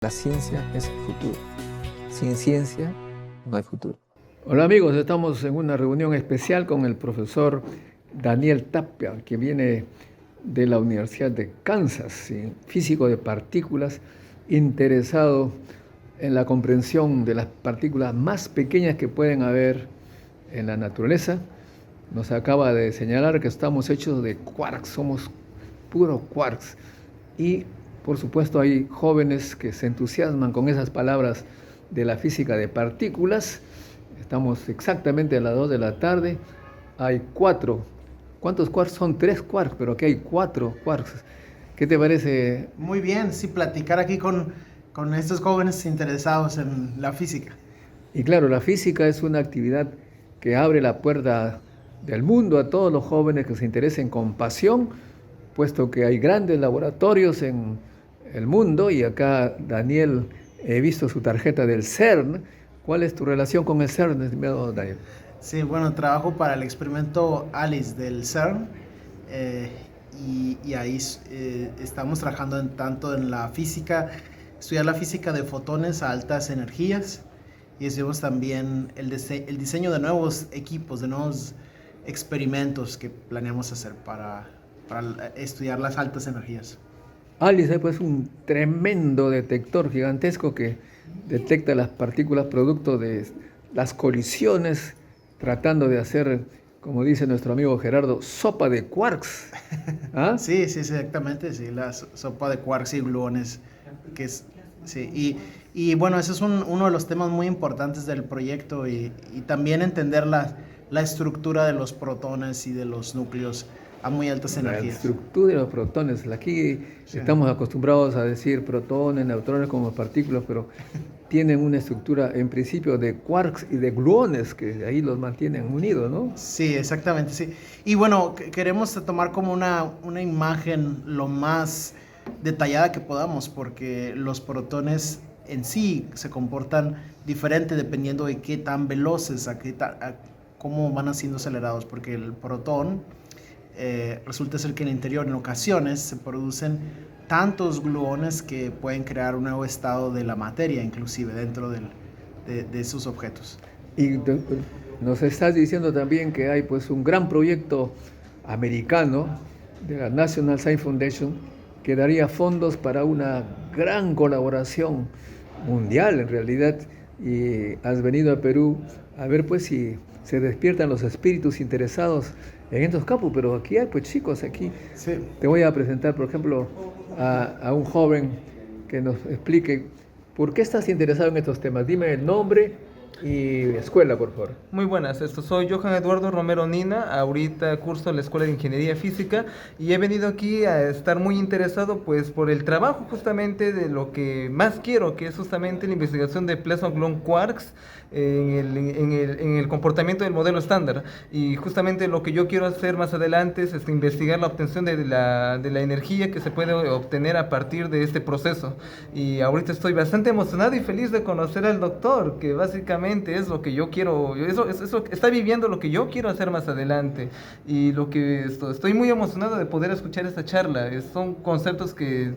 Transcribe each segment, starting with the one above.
La ciencia es el futuro. Sin ciencia no hay futuro. Hola amigos, estamos en una reunión especial con el profesor Daniel Tapia, que viene de la Universidad de Kansas, ¿sí? Físico de partículas, interesado en la comprensión de las partículas más pequeñas que pueden haber en la naturaleza. Nos acaba de señalar que estamos hechos de quarks, somos puros quarks. Y por supuesto hay jóvenes que se entusiasman con esas palabras de la física de partículas. Estamos exactamente a las 2 de la tarde. Hay 4. ¿Cuántos quarks son? 3 quarks, pero aquí hay 4 quarks. ¿Qué te parece? Muy bien, sí, platicar aquí con estos jóvenes interesados en la física. Y claro, la física es una actividad que abre la puerta del mundo a todos los jóvenes que se interesen con pasión, puesto que hay grandes laboratorios en el mundo. Y acá, Daniel, he visto su tarjeta del CERN. ¿Cuál es tu relación con el CERN, estimado Daniel? Sí, bueno, trabajo para el experimento ALICE del CERN y ahí estamos trabajando tanto en la física, estudiar la física de fotones a altas energías y hacemos también el diseño de nuevos equipos, de nuevos experimentos que planeamos hacer para estudiar las altas energías. ALICE es pues un tremendo detector gigantesco que detecta las partículas producto de las colisiones, tratando de hacer, como dice nuestro amigo Gerardo, sopa de quarks. ¿Ah? Sí, sí, exactamente, sí, la sopa de quarks y gluones, que es, sí, y bueno, ese es uno de los temas muy importantes del proyecto y también entender la estructura de los protones y de los núcleos a muy altas La energías. estructura de los protones. Aquí Sí. estamos acostumbrados a decir protones, neutrones como partículas, pero tienen una estructura en principio de quarks y de gluones que ahí los mantienen unidos, ¿no? Sí, exactamente, sí. Y bueno, queremos tomar como una imagen lo más detallada que podamos, porque los protones en sí se comportan diferente dependiendo de qué tan veloces, a cómo van siendo acelerados, porque el protón resulta ser que en el interior en ocasiones se producen tantos gluones que pueden crear un nuevo estado de la materia, inclusive dentro de esos objetos. Y nos estás diciendo también que hay pues un gran proyecto americano de la National Science Foundation que daría fondos para una gran colaboración mundial en realidad, y has venido a Perú a ver pues si se despiertan los espíritus interesados en estos campos, pero aquí hay pues chicos, aquí Sí. te voy a presentar por ejemplo a un joven que nos explique por qué estás interesado en estos temas. Dime el nombre y escuela, por favor. Muy buenas, soy Johan Eduardo Romero Nina, ahorita curso en la Escuela de Ingeniería Física y he venido aquí a estar muy interesado pues por el trabajo justamente de lo que más quiero, que es justamente la investigación de plasma gluon quarks en el comportamiento del modelo estándar. Y justamente lo que yo quiero hacer más adelante es investigar la obtención de la energía que se puede obtener a partir de este proceso. Y ahorita estoy bastante emocionado y feliz de conocer al doctor, que básicamente es lo que yo quiero, eso está viviendo lo que yo quiero hacer más adelante. Y lo que estoy muy emocionado de poder escuchar esta charla. Son conceptos que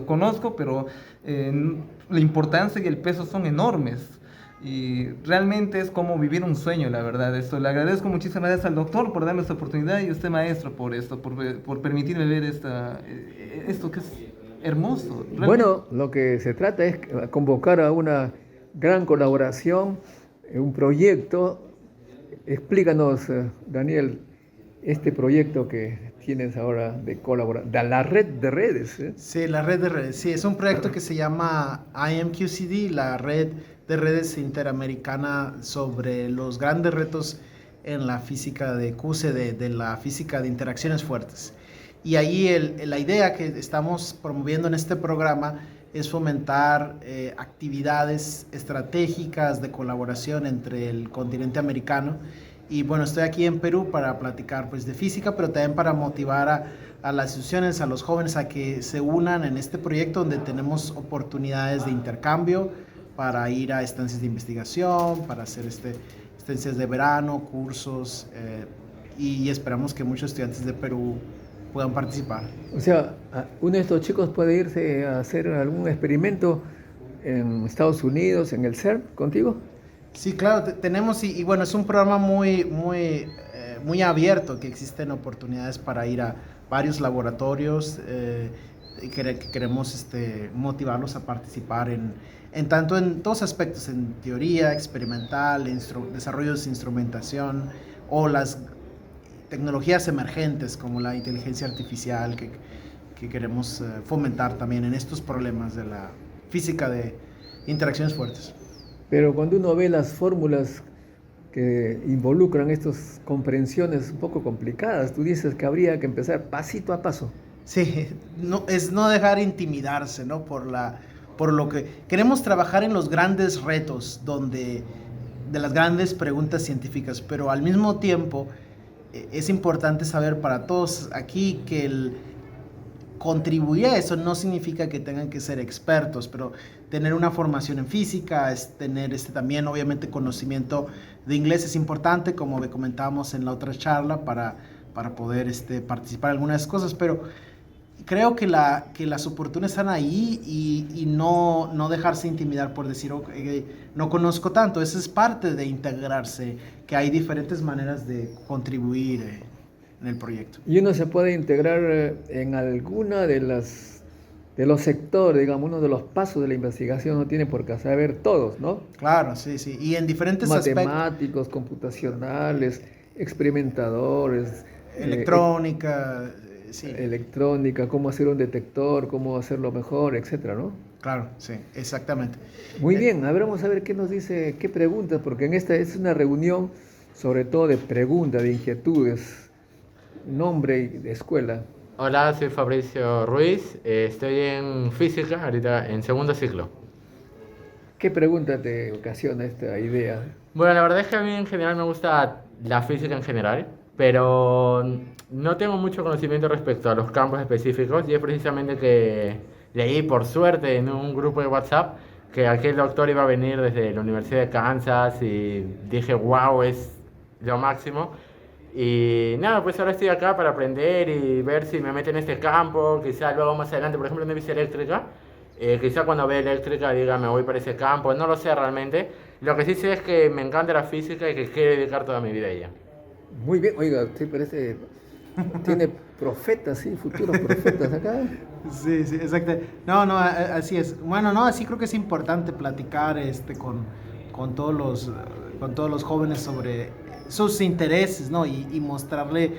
conozco, pero la importancia y el peso son enormes. Y realmente es como vivir un sueño, la verdad. Le agradezco muchísimas gracias al doctor por darme esta oportunidad y a usted, maestro, por esto, por permitirme ver esto que es hermoso. Realmente. Bueno, lo que se trata es convocar a una gran colaboración, un proyecto. Explícanos, Daniel, este proyecto que tienes ahora de colaborar, de la red de redes. Sí, la red de redes. Sí, es un proyecto que se llama IMQCD, la red de redes interamericana sobre los grandes retos en la física de QCD, de la física de interacciones fuertes. Y ahí la idea que estamos promoviendo en este programa es fomentar actividades estratégicas de colaboración entre el continente americano. Y bueno, estoy aquí en Perú para platicar pues de física, pero también para motivar a las instituciones, a los jóvenes a que se unan en este proyecto donde tenemos oportunidades de intercambio para ir a estancias de investigación, para hacer estancias de verano, cursos, y esperamos que muchos estudiantes de Perú puedan participar. O sea, uno de estos chicos puede irse a hacer algún experimento en Estados Unidos, en el CERN, contigo. Sí, claro, tenemos, y bueno, es un programa muy abierto, que existen oportunidades para ir a varios laboratorios, y queremos motivarlos a participar en tanto en todos aspectos, en teoría, experimental, desarrollos de instrumentación o las tecnologías emergentes como la inteligencia artificial que queremos fomentar también en estos problemas de la física de interacciones fuertes. Pero cuando uno ve las fórmulas que involucran estas comprensiones un poco complicadas, tú dices que habría que empezar pasito a paso. Sí, no dejar intimidarse, ¿no? Por lo que queremos trabajar en los grandes retos de las grandes preguntas científicas, pero al mismo tiempo es importante saber para todos aquí que contribuir a eso no significa que tengan que ser expertos, pero tener una formación en física, es tener también obviamente conocimiento de inglés es importante, como comentábamos en la otra charla, para poder participar en algunas cosas, pero creo que las oportunidades están ahí y no dejarse intimidar por decir, okay, no conozco tanto. Eso es parte de integrarse, que hay diferentes maneras de contribuir en el proyecto. Y uno se puede integrar en alguna de los sectores, digamos, uno de los pasos de la investigación, no tiene por qué saber todos, ¿no? Claro, sí, y en diferentes matemáticos, computacionales, experimentadores, electrónica, sí. Electrónica, cómo hacer un detector, cómo hacerlo mejor, etcétera, ¿no? Claro, sí, exactamente. Muy bien, a ver, vamos a ver qué nos dice, qué preguntas, porque en esta es una reunión sobre todo de preguntas, de inquietudes, nombre y de escuela. Hola, soy Fabricio Ruiz, estoy en física, ahorita en segundo ciclo. ¿Qué pregunta te ocasiona esta idea? Bueno, la verdad es que a mí en general me gusta la física en general, pero no tengo mucho conocimiento respecto a los campos específicos y es precisamente que leí por suerte en un grupo de WhatsApp que aquel doctor iba a venir desde la Universidad de Kansas y dije, wow, es lo máximo. Y nada, pues ahora estoy acá para aprender y ver si me meto en este campo, quizá luego más adelante, por ejemplo, no hice eléctrica, quizá cuando vea eléctrica diga me voy para ese campo, no lo sé realmente. Lo que sí sé es que me encanta la física y que quiero dedicar toda mi vida a ella. Muy bien, oiga, usted parece, tiene profetas, sí, futuros profetas acá. Sí, exacto. No, así es. Bueno, no, así creo que es importante platicar con todos los jóvenes sobre sus intereses, ¿no? Y mostrarle,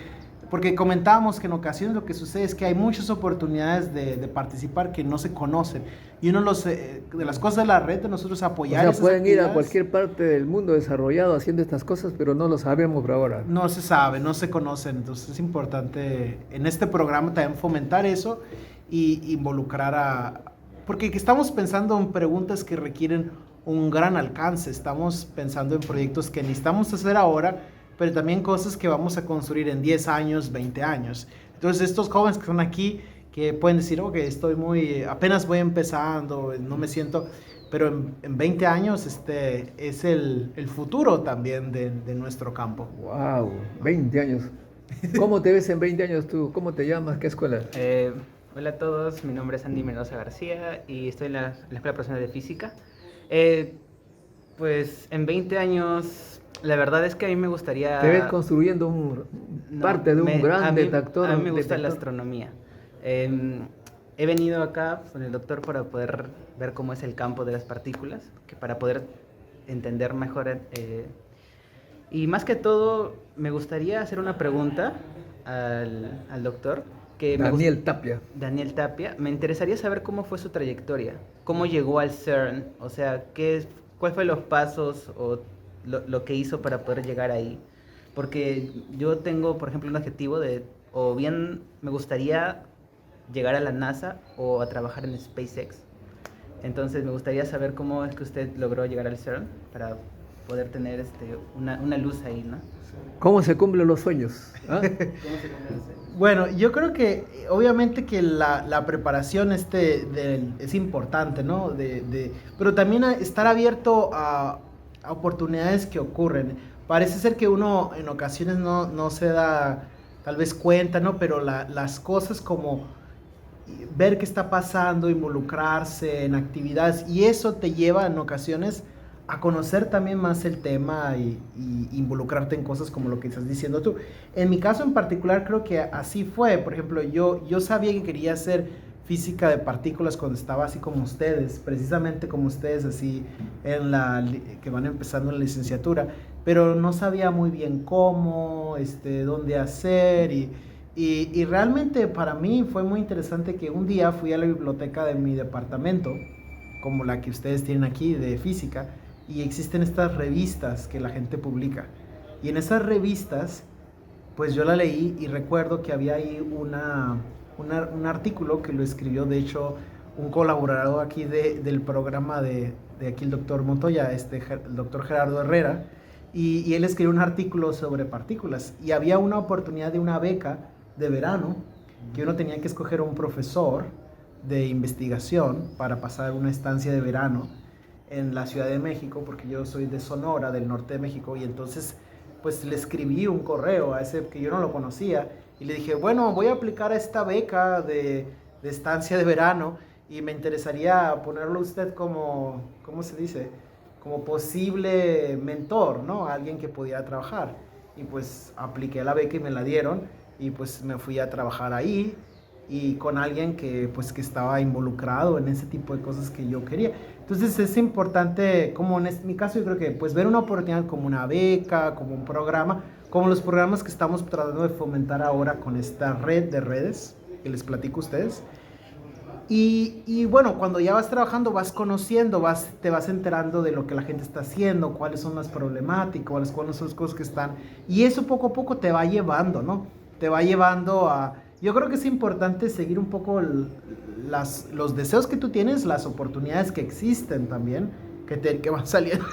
porque comentábamos que en ocasiones lo que sucede es que hay muchas oportunidades de participar que no se conocen. Y uno de las cosas de la red de nosotros apoyar. O sea, pueden ir a cualquier parte del mundo desarrollado haciendo estas cosas, pero no lo sabemos por ahora. No se sabe, no se conocen. Entonces es importante en este programa también fomentar eso y involucrar porque estamos pensando en preguntas que requieren un gran alcance. Estamos pensando en proyectos que necesitamos hacer ahora, pero también cosas que vamos a construir en 10 años, 20 años. Entonces estos jóvenes que están aquí, que pueden decir, ok, apenas voy empezando, no me siento, pero en 20 años es el futuro también de nuestro campo. Wow, 20 años. ¿Cómo te ves en 20 años tú? ¿Cómo te llamas? ¿Qué escuela? Hola a todos, mi nombre es Andy Mendoza García y estoy en la Escuela Profesional de Física. Pues en 20 años, la verdad es que a mí me gustaría... ¿Te ves construyendo parte de un gran detector? A mí me gusta la astronomía. He venido acá con el doctor para poder ver cómo es el campo de las partículas, para poder entender mejor. Y más que todo, me gustaría hacer una pregunta al doctor. Daniel Tapia. Daniel Tapia. Me interesaría saber cómo fue su trayectoria, cómo llegó al CERN, o sea, cuál fue los pasos o lo que hizo para poder llegar ahí. Porque yo tengo, por ejemplo, un objetivo o bien me gustaría llegar a la NASA o a trabajar en SpaceX. Entonces me gustaría saber cómo es que usted logró llegar al CERN para poder tener una luz ahí, ¿no? ¿Cómo se cumplen los sueños? ¿Ah? ¿Cómo se cumple el sueño? Bueno, yo creo que obviamente que la preparación es importante, ¿no? Pero también estar abierto a oportunidades que ocurren. Parece ser que uno en ocasiones no se da tal vez cuenta, ¿no? Pero las cosas como ver qué está pasando, involucrarse en actividades, y eso te lleva en ocasiones a conocer también más el tema y involucrarte en cosas como lo que estás diciendo tú. En mi caso en particular creo que así fue. Por ejemplo, yo sabía que quería hacer física de partículas cuando estaba así como ustedes, precisamente como ustedes, así que van empezando en la licenciatura, pero no sabía muy bien cómo, dónde hacer, y realmente para mí fue muy interesante que un día fui a la biblioteca de mi departamento, como la que ustedes tienen aquí de física, y existen estas revistas que la gente publica. Y en esas revistas, pues yo la leí y recuerdo que había ahí un artículo que lo escribió, de hecho, un colaborador aquí del programa de aquí, el doctor Montoya, el doctor Gerardo Herrera, y él escribió un artículo sobre partículas. Y había una oportunidad de una beca de verano, que uno tenía que escoger un profesor de investigación para pasar una estancia de verano en la Ciudad de México, porque yo soy de Sonora, del norte de México, y entonces pues le escribí un correo a ese que yo no lo conocía, y le dije, bueno, voy a aplicar a esta beca de estancia de verano, y me interesaría ponerlo usted como, ¿cómo se dice? Como posible mentor, ¿no? Alguien que pudiera trabajar. Y pues apliqué a la beca y me la dieron, y pues me fui a trabajar ahí, y con alguien que estaba involucrado en ese tipo de cosas que yo quería. Entonces es importante, como en mi caso, yo creo que pues ver una oportunidad como una beca, como un programa, como los programas que estamos tratando de fomentar ahora con esta red de redes que les platico a ustedes. Y bueno, cuando ya vas trabajando, vas conociendo, te vas enterando de lo que la gente está haciendo, cuáles son las problemáticas, cuáles son las cosas que están, y eso poco a poco te va llevando, ¿no? Te va llevando a... Yo creo que es importante seguir un poco los deseos que tú tienes, las oportunidades que existen también, que van saliendo.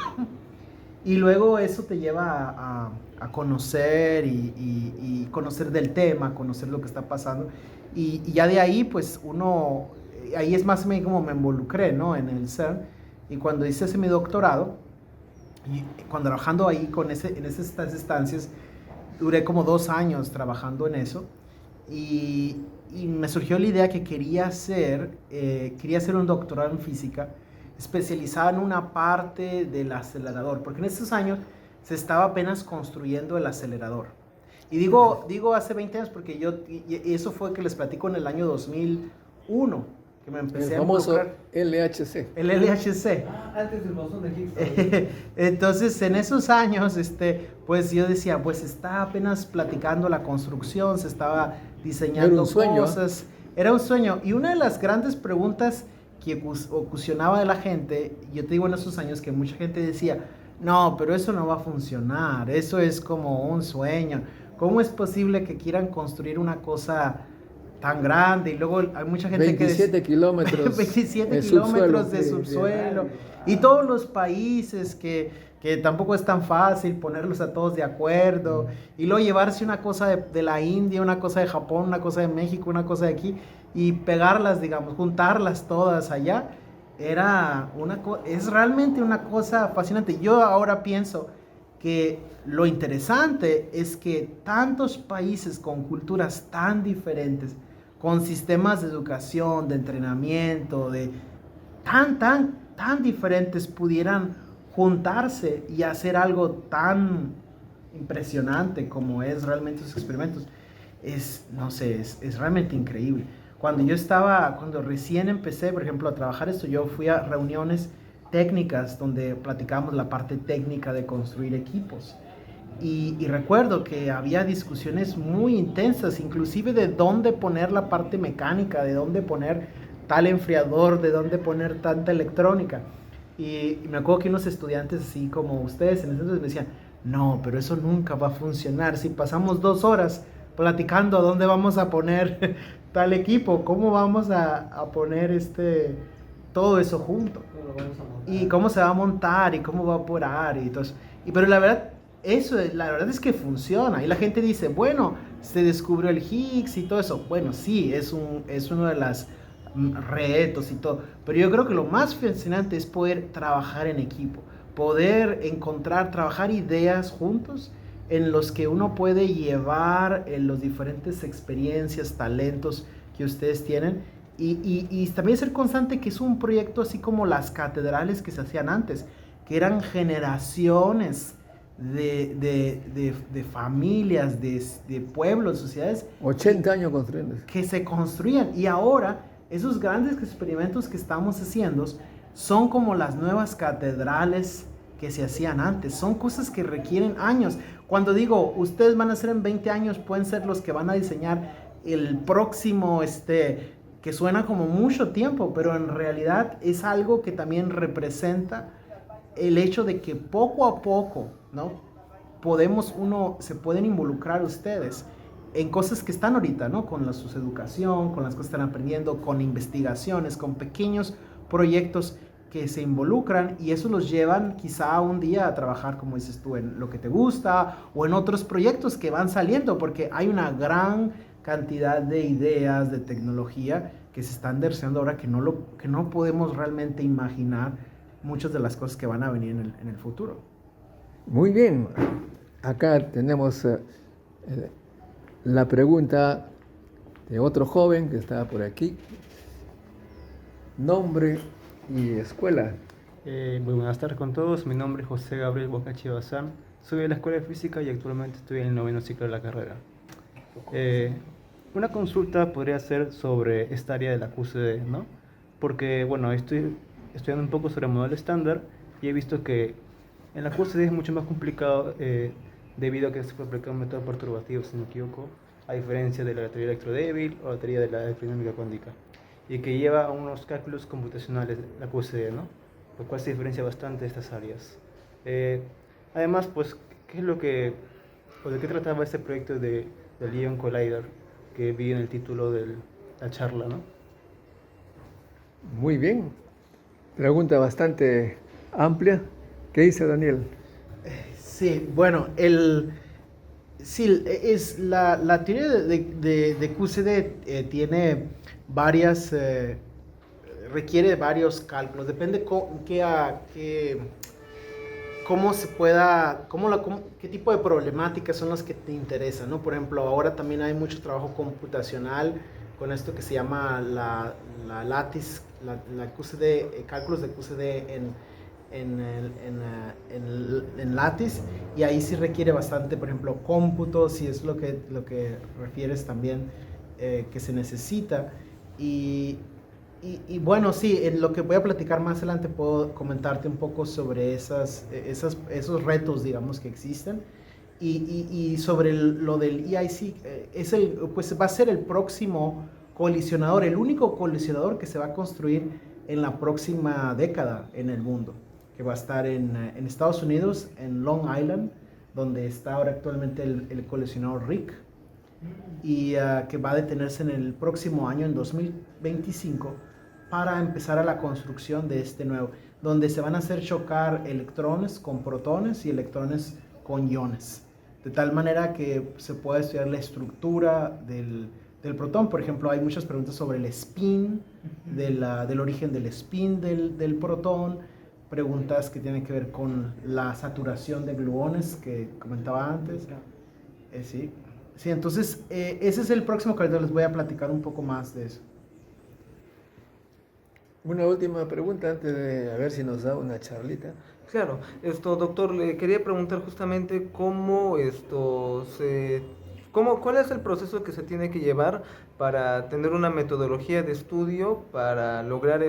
Y luego eso te lleva a conocer y conocer del tema, conocer lo que está pasando. Y ya de ahí, pues uno, ahí es más o menos como me involucré, ¿no? En el CERN. Y cuando hice ese mi doctorado, y cuando trabajando ahí en esas estancias, duré como 2 años trabajando en eso. Y me surgió la idea que quería hacer un doctorado en física especializado en una parte del acelerador, porque en estos años se estaba apenas construyendo el acelerador. Y digo hace 20 años porque y eso fue que les platico en el año 2001, que me empecé el famoso a involucrar. LHC. El LHC. Antes del bosón de Higgs. Entonces, en esos años, pues yo decía, pues está apenas platicando la construcción, se estaba diseñando Era un sueño, cosas. Era un sueño. Y una de las grandes preguntas que ocasionaba de la gente, yo te digo en esos años que mucha gente decía, no, pero eso no va a funcionar, eso es como un sueño. ¿Cómo es posible que quieran construir una cosa tan grande? Y luego hay mucha gente 27 que... kilómetros 27 kilómetros de subsuelo. Y todos los países que tampoco es tan fácil ponerlos a todos de acuerdo. Y luego llevarse una cosa de la India, una cosa de Japón, una cosa de México, una cosa de aquí, y pegarlas, digamos, juntarlas todas allá. Es realmente una cosa fascinante. Yo ahora pienso que lo interesante es que tantos países con culturas tan diferentes, con sistemas de educación, de entrenamiento, tan diferentes, pudieran juntarse y hacer algo tan impresionante como es realmente esos experimentos. Es realmente increíble. Cuando recién empecé, por ejemplo, a trabajar esto, yo fui a reuniones técnicas donde platicábamos la parte técnica de construir equipos. Y recuerdo que había discusiones muy intensas, inclusive de dónde poner la parte mecánica, de dónde poner tal enfriador, de dónde poner tanta electrónica. Y me acuerdo que unos estudiantes así como ustedes en ese entonces me decían, no, pero eso nunca va a funcionar. Si pasamos 2 horas platicando a dónde vamos a poner tal equipo, cómo vamos a poner todo eso junto, y cómo se va a montar y cómo va a operar y todo eso. Pero la verdad es que funciona, y la gente dice, bueno, se descubrió el Higgs y todo eso. Bueno, sí, es uno de los retos y todo, pero yo creo que lo más fascinante es poder trabajar en equipo, poder trabajar ideas juntos en los que uno puede llevar los diferentes experiencias, talentos que ustedes tienen, Y también ser constante que es un proyecto así como las catedrales que se hacían antes, que eran generaciones de familias, de pueblos, sociedades 80 años construyendo. que se construían. Y ahora esos grandes experimentos que estamos haciendo son como las nuevas catedrales que se hacían antes. Son cosas que requieren años. Cuando digo, ustedes van a ser en 20 años, pueden ser los que van a diseñar el próximo, que suena como mucho tiempo, pero en realidad es algo que también representa el hecho de que poco a poco, ¿no? Se pueden involucrar ustedes en cosas que están ahorita, ¿no? Con su educación, con las cosas que están aprendiendo, con investigaciones, con pequeños proyectos que se involucran y eso los llevan quizá un día a trabajar, como dices tú, en lo que te gusta o en otros proyectos que van saliendo, porque hay una gran cantidad de ideas, de tecnología que se están desarrollando ahora que no podemos realmente imaginar muchas de las cosas que van a venir en el futuro. Muy bien, acá tenemos la pregunta de otro joven que está por aquí. Nombre y escuela. Muy buenas tardes con todos, mi nombre es José Gabriel Bocachi Bazán, soy de la Escuela de Física y actualmente estoy en el 9º ciclo de la carrera. Una consulta podría ser sobre esta área de la QCD, ¿no? Porque, bueno, estoy estudiando un poco sobre el modelo estándar y he visto que en la QCD es mucho más complicado debido a que se puede aplicar un método perturbativo, si no me equivoco, a diferencia de la teoría electrodébil o la teoría de la electrodinámica cuántica, y que lleva a unos cálculos computacionales la QCD, ¿no? Lo cual se diferencia bastante de estas áreas. Además, pues, ¿qué es lo que, o de qué trataba este proyecto del Ion Collider que vi en el título de la charla, ¿no? Muy bien, pregunta bastante amplia. ¿Qué dice Daniel? Sí, bueno, es la teoría de QCD tiene varias, requiere varios cálculos, depende qué tipo de problemáticas son las que te interesan, ¿no? Por ejemplo, ahora también hay mucho trabajo computacional con esto que se llama la Lattice, la QCD, cálculos de QCD en Lattice, y ahí sí requiere bastante, por ejemplo, cómputo, si es lo que refieres también que se necesita. Y bueno, sí, en lo que voy a platicar más adelante puedo comentarte un poco sobre esos retos, digamos, que existen. Y sobre lo del EIC, pues va a ser el próximo colisionador, el único colisionador que se va a construir en la próxima década en el mundo, que va a estar en Estados Unidos, en Long Island, donde está ahora actualmente el colisionador RHIC, y que va a detenerse en el próximo año, en 2025, para empezar a la construcción de este nuevo, donde se van a hacer chocar electrones con protones y electrones con iones, de tal manera que se pueda estudiar la estructura del protón. Por ejemplo, hay muchas preguntas sobre el spin, del origen del spin del protón, preguntas que tienen que ver con la saturación de gluones que comentaba antes. Sí, entonces ese es el próximo capítulo, les voy a platicar un poco más de eso. Una última pregunta antes de a ver si nos da una charlita. Claro, doctor, le quería preguntar justamente cuál es el proceso que se tiene que llevar para tener una metodología de estudio para lograr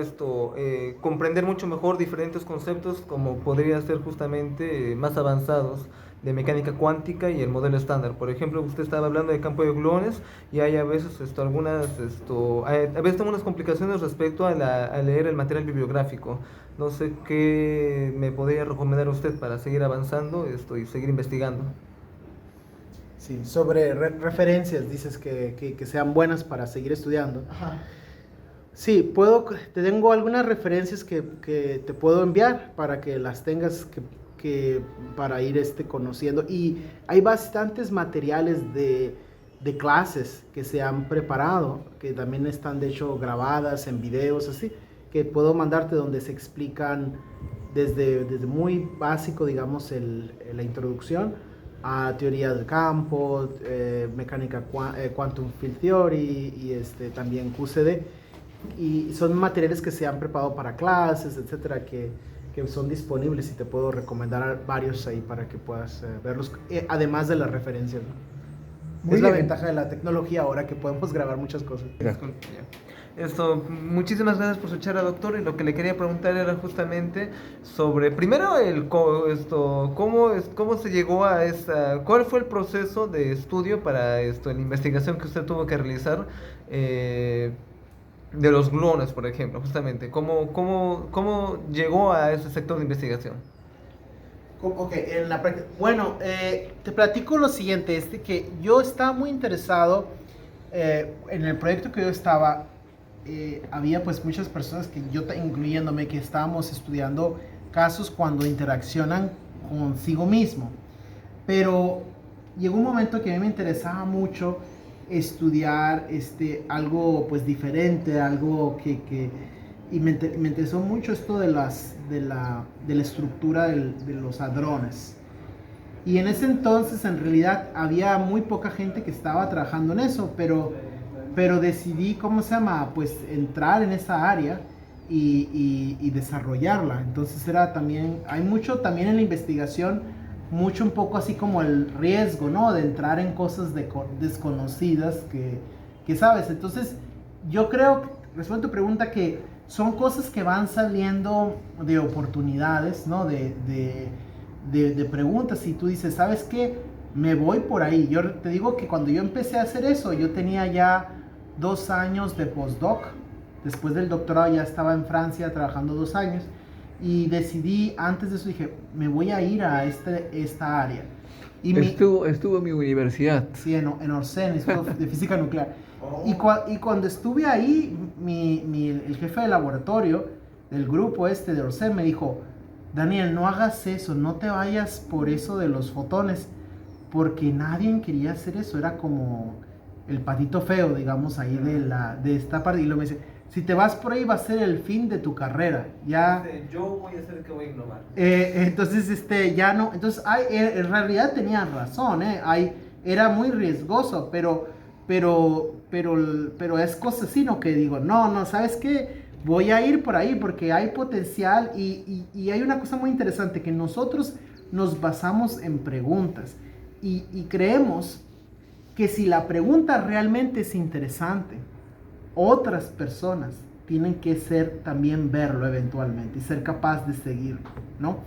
comprender mucho mejor diferentes conceptos como podría ser justamente más avanzados de mecánica cuántica y el modelo estándar. Por ejemplo, usted estaba hablando de campo de gluones y hay a veces algunas complicaciones respecto a leer el material bibliográfico. No sé qué me podría recomendar usted para seguir avanzando y seguir investigando. Sí, sobre referencias, dices que sean buenas para seguir estudiando. Ajá. Sí, tengo algunas referencias que te puedo enviar para que las tengas para ir conociendo. Y hay bastantes materiales de clases que se han preparado, que también están de hecho grabadas en videos, así, que puedo mandarte donde se explican desde muy básico, digamos, la introducción a teoría del campo, mecánica quantum field theory y también QCD. y son materiales que se han preparado para clases, etcétera, que son disponibles y te puedo recomendar varios ahí para que puedas verlos, además de las referencias, ¿no? Muy Es la bien. ventaja de la tecnología ahora que podemos grabar muchas cosas. Disculpe, ya. Muchísimas gracias por su charla, doctor. Y lo que le quería preguntar era justamente sobre, primero, cómo se llegó a cuál fue el proceso de estudio para la investigación que usted tuvo que realizar de los gluones, por ejemplo, justamente. ¿Cómo llegó a ese sector de investigación? Ok, en la práctica. Bueno, te platico lo siguiente, que yo estaba muy interesado en el proyecto que yo estaba. Había pues muchas personas, incluyéndome, que estábamos estudiando casos cuando interaccionan consigo mismo. Pero llegó un momento que a mí me interesaba mucho estudiar algo pues diferente, algo y me interesó mucho esto de la estructura de los hadrones. Y en ese entonces, en realidad, había muy poca gente que estaba trabajando en eso, pero decidí, pues entrar en esa área y desarrollarla. Entonces hay mucho también en la investigación, mucho un poco así como el riesgo, ¿no? De entrar en cosas desconocidas que sabes. Entonces, yo creo, respondo a tu pregunta, que son cosas que van saliendo de oportunidades, ¿no? De preguntas, y tú dices, ¿sabes qué? Me voy por ahí. Yo te digo que cuando yo empecé a hacer eso, yo tenía ya 2 años de postdoc. Después del doctorado ya estaba en Francia trabajando 2 años. Y decidí, antes de eso dije, me voy a ir a esta área. Y Estuvo en mi universidad. Sí, en Orsay, Instituto de Física Nuclear. Y cuando estuve ahí, el jefe de laboratorio del grupo de Orsay me dijo, Daniel, no hagas eso, no te vayas por eso de los fotones, porque nadie quería hacer eso, era como el patito feo, digamos, ahí de esta parte. Y luego me dice, si te vas por ahí va a ser el fin de tu carrera. Ya, Yo voy a ser el que voy a innovar. entonces, ya no. Entonces, en realidad tenía razón, era muy riesgoso, pero es cosa así, ¿no? Que digo, no, ¿sabes qué? Voy a ir por ahí porque hay potencial y hay una cosa muy interesante, que nosotros nos basamos en preguntas y creemos que si la pregunta realmente es interesante, otras personas tienen que también verlo eventualmente y ser capaz de seguirlo, ¿no?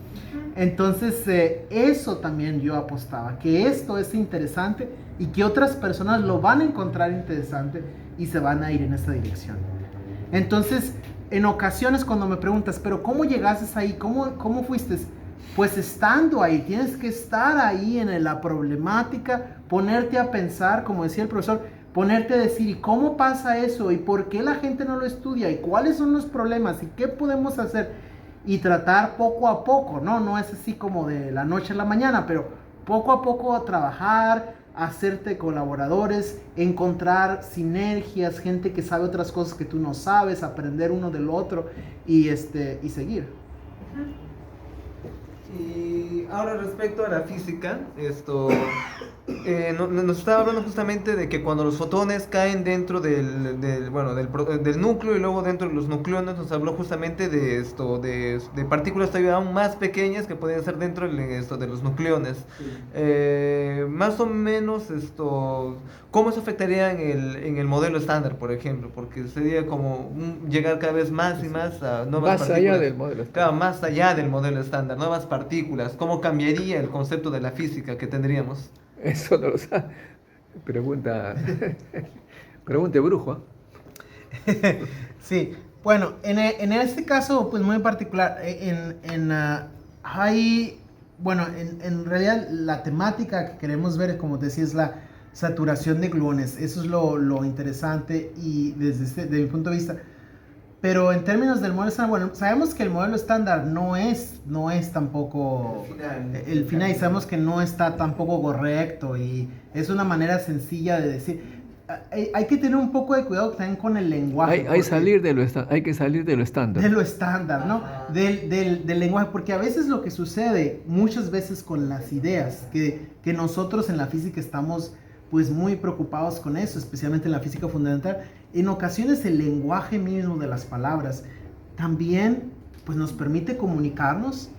Entonces, eso también yo apostaba, que esto es interesante y que otras personas lo van a encontrar interesante y se van a ir en esa dirección. Entonces, en ocasiones cuando me preguntas, pero ¿cómo llegaste ahí? ¿Cómo fuiste? Pues estando ahí, tienes que estar ahí en la problemática, ponerte a pensar, como decía el profesor, ponerte a decir, ¿y cómo pasa eso? ¿Y por qué la gente no lo estudia? ¿Y cuáles son los problemas? ¿Y qué podemos hacer? Y tratar poco a poco, ¿no? No es así como de la noche a la mañana, pero poco a poco trabajar, hacerte colaboradores, encontrar sinergias, gente que sabe otras cosas que tú no sabes, aprender uno del otro y seguir. Y ahora respecto a la física, nos estaba hablando justamente de que cuando los fotones caen dentro del núcleo y luego dentro de los nucleones, nos habló justamente de partículas todavía aún más pequeñas que pueden ser dentro de los nucleones. Sí. Más o menos, ¿cómo eso afectaría en el modelo estándar, por ejemplo? Porque sería como llegar cada vez más y más a nuevas Más partículas. allá del modelo estándar. Claro, más allá del modelo estándar, nuevas partículas. ¿Cómo cambiaría el concepto de la física que tendríamos? Eso no lo sabe. Pregunte brujo. Sí, bueno, en este caso, pues muy particular, en realidad la temática que queremos ver, como te decía, es la saturación de gluones. Eso es lo interesante y desde mi punto de vista. Pero en términos del modelo estándar, bueno, sabemos que el modelo estándar no es tampoco el final, y sabemos que no está tampoco correcto, y es una manera sencilla de decir. Hay que tener un poco de cuidado también con el lenguaje. Hay que salir de lo estándar. De lo estándar, ¿no? Del lenguaje, porque a veces lo que sucede, muchas veces con las ideas, que nosotros en la física estamos pues muy preocupados con eso, especialmente en la física fundamental, en ocasiones el lenguaje mismo de las palabras también pues nos permite comunicarnos,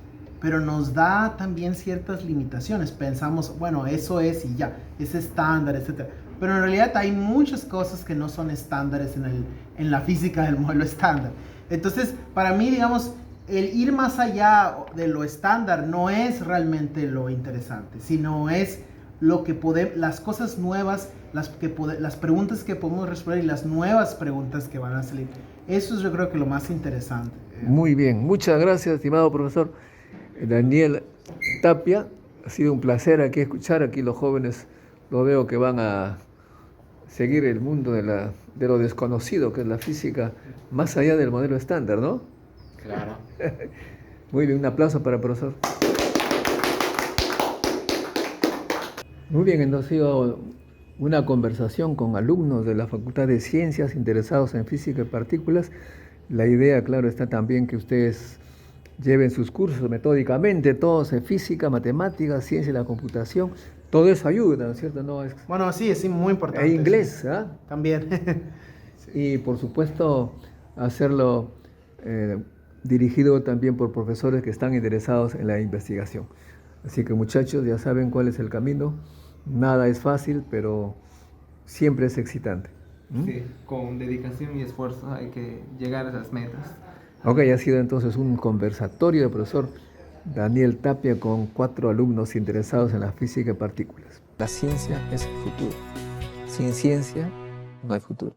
pero nos da también ciertas limitaciones. Pensamos, bueno, eso es y ya, es estándar, etc. Pero en realidad hay muchas cosas que no son estándares en la física del modelo estándar. Entonces, para mí, digamos, el ir más allá de lo estándar no es realmente lo interesante, sino es lo que las cosas nuevas, las preguntas que podemos responder y las nuevas preguntas que van a salir. Eso es, yo creo, que lo más interesante. Muy bien, muchas gracias, estimado profesor Daniel Tapia. Ha sido un placer aquí escuchar. Aquí los jóvenes lo veo que van a seguir el mundo de lo desconocido, que es la física, más allá del modelo estándar, ¿no? Claro. Muy bien, un aplauso para el profesor. Muy bien, entonces ha sido una conversación con alumnos de la Facultad de Ciencias interesados en física de partículas. La idea, claro, está también que ustedes lleven sus cursos metódicamente, todos en física, matemáticas, ciencia de la computación. Todo eso ayuda, ¿no es cierto? No, Bueno, sí, es muy importante. e inglés, ¿ah? También. Y por supuesto hacerlo dirigido también por profesores que están interesados en la investigación. Así que muchachos, ya saben cuál es el camino. Nada es fácil, pero siempre es excitante. Sí, con dedicación y esfuerzo hay que llegar a esas metas. Ok, ha sido entonces un conversatorio del profesor Daniel Tapia con 4 alumnos interesados en la física de partículas. La ciencia es el futuro. Sin ciencia no hay futuro.